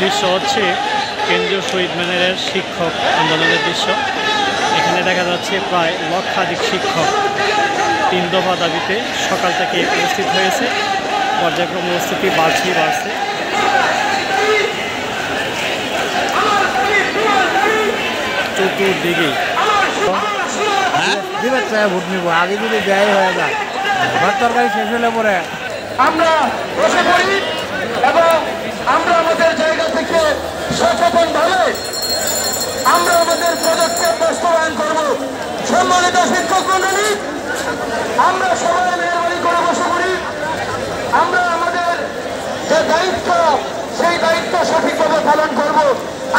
দৃশ্য হচ্ছে কেন্দ্রীয় শহীদ মিনারের শিক্ষক আন্দোলনের দৃশ্য। এখানে দেখা যাচ্ছে প্রায় লক্ষাধিক শিক্ষক 3 দফা দাবিতে সকাল থেকে উপস্থিত হয়েছে। পর্যায়ক্রমে উপস্থিতি বাড়ছে। চতুর্দিকে ভোট নিব, আগে যদি ব্যয় হয়ে যায় ঘর তরকারি শেষ হলে পরে আমরা বসে পড়ি এবং আমরা আমাদের জায়গা থেকে সচেতনভাবে আমরা আমাদের পদক্ষেপ বাস্তবায়ন করব। সম্মানিত শিক্ষক মণ্ডলী, আমরা সবাই মেহরবানি করে বসে পড়ি। আমরা আমাদের যে দায়িত্ব সেই দায়িত্ব সঠিকভাবে পালন করব।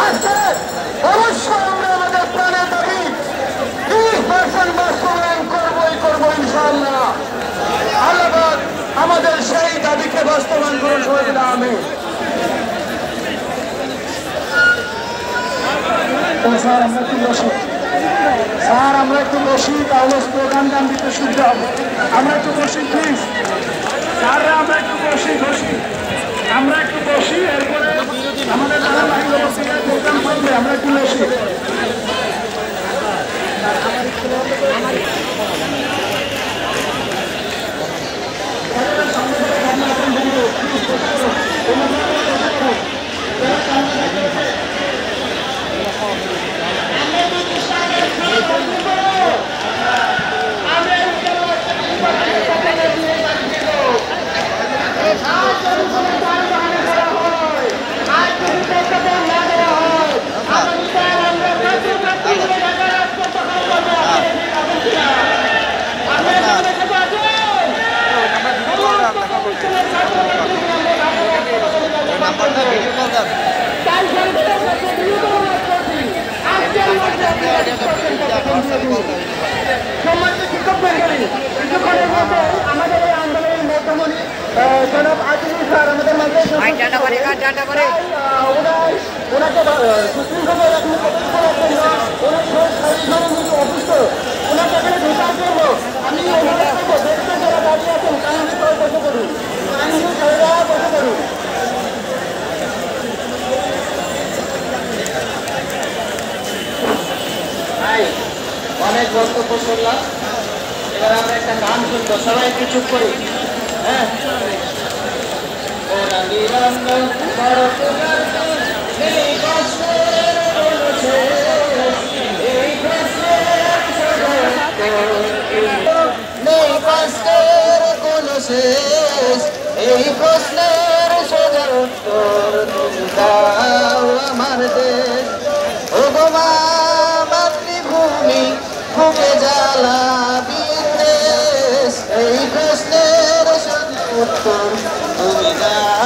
আজকে অবশ্যই আমরা আমাদের প্রাণের দাবি 30% বাস্তবায়ন করবো ইনশাআল্লাহ। আল্লাহ আমাদের সেই দাবিকে বাস্তবায়ন করুন। আমি স্যার আমরা একটু বসি, তাহলে স্লোগান গান দিতে সুবিধা হবে। আমরা একটু বসি প্লিজ স্যাররা, আমরা একটু বসি এরপরে আমাদের যারা বাহিনী প্রোগ্রাম করবে আমরা একটু বসি। আমাদের এই আন্দোলনের মধ্যমণি জনাব আজিজ স্যার আমাদের মাঝে ওনাকে সুশৃঙ্খলা অসুস্থ, ওনাকে এখানে ঢোকার জন্য আমি অনুরোধ করবো দেখতে যারা দাঁড়িয়ে আছেন কাহিনী করে বসে করুন, কাহিনী ছেলেরা বসে করুন। অনেক বক্তব্য শুনলাম, এবার আমরা একটা গান শুনবো, সবাই একটু চুপ করি। হ্যাঁ, এই প্রশ্নের সোজার উত্তর তুমি দাও আমার দেশ। ও গো মা মাতৃভূমি বুকে জ্বালা বিদ্বেষ, এই প্রশ্নের উত্তর তুমি দাও